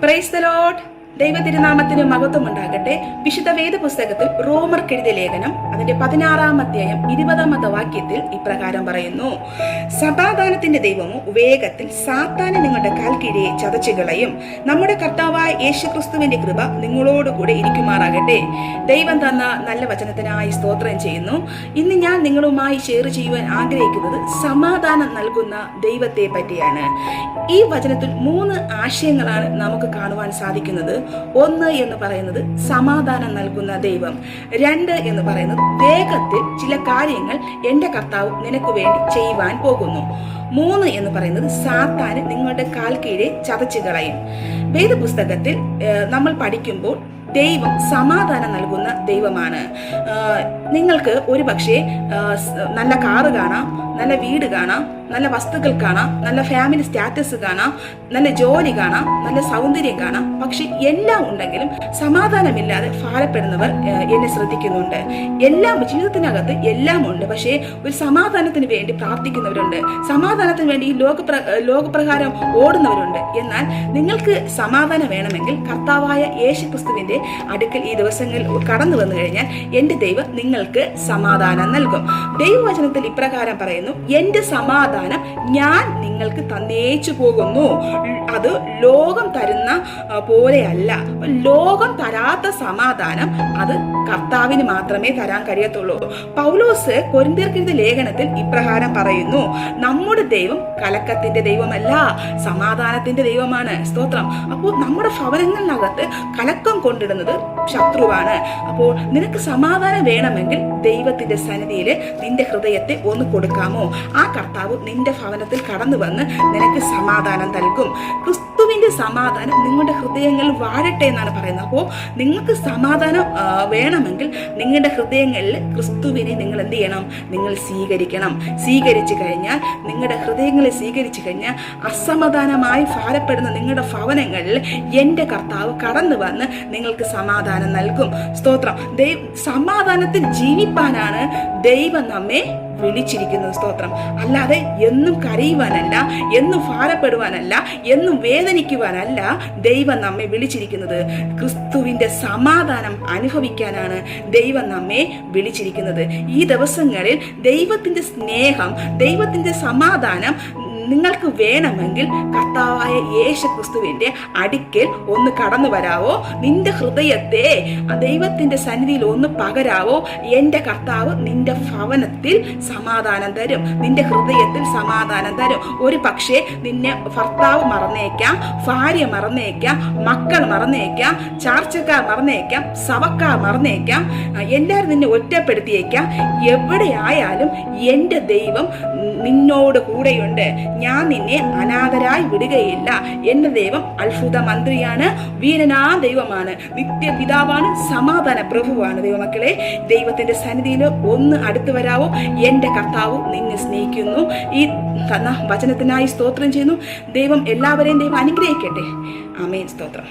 Praise the Lord. ദൈവ തിരുനാമത്തിന് മഹത്വം ഉണ്ടാകട്ടെ. വിശുദ്ധ വേദ പുസ്തകത്തിൽ റോമർക്കെഴുതിയ ലേഖനം അതിന്റെ 16-ാം അധ്യായം 20-ാമത്തെ വാക്യത്തിൽ ഇപ്രകാരം പറയുന്നു: സമാധാനത്തിന്റെ ദൈവമോ വേഗത്തിൽ സാത്താനെ നിങ്ങളുടെ കാൽ കീഴെ ചതച്ചുകളയും. നമ്മുടെ കർത്താവായ യേശുക്രിസ്തുവിന്റെ കൃപ നിങ്ങളോടുകൂടെ ഇരിക്കുമാറാകട്ടെ. ദൈവം തന്ന നല്ല വചനത്തിനായി സ്തോത്രം ചെയ്യുന്നു. ഇന്ന് ഞാൻ നിങ്ങളുമായി ഷെയർ ചെയ്യുവാൻ ആഗ്രഹിക്കുന്നത് സമാധാനം നൽകുന്ന ദൈവത്തെ പറ്റിയാണ്. ഈ വചനത്തിൽ 3 ആശയങ്ങളാണ് നമുക്ക് കാണുവാൻ സാധിക്കുന്നത്. 1 എന്ന് പറയുന്നത് സമാധാനം നൽകുന്ന ദൈവം. 2 എന്ന് പറയുന്നത് വേഗത്തിൽ ചില കാര്യങ്ങൾ എൻ്റെ കർത്താവ് നിനക്ക് വേണ്ടി ചെയ്യുവാൻ പോകുന്നു. 3 എന്ന് പറയുന്നത് സാത്താന് നിങ്ങളുടെ കാൽ കീഴെ ചതച്ചു കളയും. വേദപുസ്തകത്തിൽ നമ്മൾ പഠിക്കുമ്പോൾ ദൈവം സമാധാനം നൽകുന്ന ദൈവമാണ്. നിങ്ങൾക്ക് ഒരു പക്ഷേ നല്ല കാറ് കാണാം, നല്ല വീട് കാണാം, നല്ല വസ്തുക്കൾ കാണാം, നല്ല ഫാമിലി സ്റ്റാറ്റസ് കാണാം, നല്ല ജോലി കാണാം, നല്ല സൗന്ദര്യം കാണാം. പക്ഷെ എല്ലാം ഉണ്ടെങ്കിലും സമാധാനമില്ലാതെ ഭാരപ്പെടുന്നവർ എന്നെ ശ്രദ്ധിക്കുന്നുണ്ട്. എല്ലാം ജീവിതത്തിനകത്ത് എല്ലാം ഉണ്ട്, പക്ഷേ ഒരു സമാധാനത്തിന് വേണ്ടി പ്രാർത്ഥിക്കുന്നവരുണ്ട്, സമാധാനത്തിന് വേണ്ടി ലോകപ്രകാരം ഓടുന്നവരുണ്ട്. എന്നാൽ നിങ്ങൾക്ക് സമാധാനം വേണമെങ്കിൽ കർത്താവായ യേശുക്രിസ്തുവിന്റെ അടുക്കൽ ഈ ദിവസങ്ങളിൽ കടന്നു വന്നു കഴിഞ്ഞാൽ എൻ്റെ ദൈവം നിങ്ങൾക്ക് സമാധാനം നൽകും. ദൈവവചനത്തിൽ ഇപ്രകാരം പറയുന്നു: എൻ്റെ സമാധാനം ഞാൻ നിങ്ങൾക്ക് തന്നേച്ചു പോകുന്നു. അത് ലോകം തരുന്ന പോലെയല്ല. ലോകം തരാത്ത സമാധാനം അത് കർത്താവിന് മാത്രമേ തരാൻ കഴിയത്തുള്ളൂ. പൗലോസ് കൊരിന്ത്യർക്കെഴുതിയ ലേഖനത്തിൽ ഇപ്രകാരം പറയുന്നു: നമ്മുടെ ദൈവം കലക്കത്തിന്റെ ദൈവമല്ല, സമാധാനത്തിന്റെ ദൈവമാണ്. സ്തോത്രം. അപ്പോൾ നമ്മുടെ ഭവനങ്ങളിനകത്ത് കലക്കം കൊണ്ടിടുന്നത് ശത്രുവാണ്. അപ്പോൾ നിനക്ക് സമാധാനം വേണമെങ്കിൽ ദൈവത്തിന്റെ സന്നിധിയിൽ നിന്റെ ഹൃദയത്തെ ഒന്ന് കൊടുക്കാമോ? ആ കർത്താവ് നിന്റെ ഭവനത്തിൽ കടന്നു വന്ന് നിനക്ക് സമാധാനം നൽകും. ക്രിസ്തുവിന്റെ സമാധാനം നിങ്ങളുടെ ഹൃദയങ്ങളിൽ വാഴട്ടെ എന്നാണ് പറയുന്നത്. അപ്പോൾ നിങ്ങൾക്ക് സമാധാനം വേണമെങ്കിൽ നിങ്ങളുടെ ഹൃദയങ്ങളിൽ ക്രിസ്തുവിനെ നിങ്ങൾ എന്ത് ചെയ്യണം? നിങ്ങൾ സ്വീകരിക്കണം. സ്വീകരിച്ചു കഴിഞ്ഞാൽ, നിങ്ങളുടെ ഹൃദയങ്ങളെ സ്വീകരിച്ചു കഴിഞ്ഞാൽ അസമാധാനമായി ഭാരപ്പെടുന്ന നിങ്ങളുടെ ഭവനങ്ങളിൽ എൻ്റെ കർത്താവ് കടന്നു വന്ന് നിങ്ങൾക്ക് സമാധാനം നൽകും. സ്തോത്രം. സമാധാനത്തിൽ ജീവിപ്പാനാണ് ദൈവം നമ്മെ വിളിച്ചിരിക്കുന്നത്. സ്തോത്രം. അല്ലാതെ എന്നും കരയുവാനല്ല, എന്നും ഭാരപ്പെടുവാനല്ല, എന്നും വേദനിക്കുവാനല്ല ദൈവം നമ്മെ വിളിച്ചിരിക്കുന്നത്. ക്രിസ്തുവിന്റെ സമാധാനം അനുഭവിക്കാനാണ് ദൈവം നമ്മെ വിളിച്ചിരിക്കുന്നത്. ഈ ദിവസങ്ങളിൽ ദൈവത്തിന്റെ സ്നേഹം, ദൈവത്തിന്റെ സമാധാനം നിങ്ങൾക്ക് വേണമെങ്കിൽ കർത്താവായ യേശുക്രിസ്തുവിന്റെ അടുക്കൽ ഒന്ന് കടന്നു വരാവോ? നിന്റെ ഹൃദയത്തെ ദൈവത്തിന്റെ സന്നിധിയിൽ ഒന്ന് പകരാവോ? എൻ്റെ കർത്താവ് നിന്റെ ഭവനത്തിൽ സമാധാനം തരും, നിന്റെ ഹൃദയത്തിൽ സമാധാനം തരും. ഒരു പക്ഷേ നിന്നെ ഭർത്താവ് മറന്നേക്കാം, ഭാര്യ മറന്നേക്കാം, മക്കൾ മറന്നേക്കാം, ചാർച്ചക്കാർ മറന്നേക്കാം, സഭക്കാർ മറന്നേക്കാം, എല്ലാവരും നിന്നെ ഒറ്റപ്പെടുത്തിയേക്കാം. എവിടെയായാലും എൻ്റെ ദൈവം നിന്നോട് കൂടെയുണ്ട്. ഞാൻ നിന്നെ അനാഥരായി വിടുകയില്ല. എൻ്റെ ദൈവം അത്ഭുത മന്ത്രിയാണ്, വീരനാ ദൈവമാണ്, നിത്യപിതാവാണ്, സമാധാന പ്രഭുവാണ്. ദൈവമക്കളെ, ദൈവത്തിന്റെ സന്നിധിയിൽ ഒന്ന് അടുത്തു വരാവോ? എൻ്റെ കർത്താവ് നിന്നെ സ്നേഹിക്കുന്നു. ഈ തന്ന വചനത്തിനായി സ്തോത്രം ചെയ്യുന്നു. ദൈവം എല്ലാവരെയും ദൈവം അനുഗ്രഹിക്കട്ടെ. ആമേൻ. സ്തോത്രം.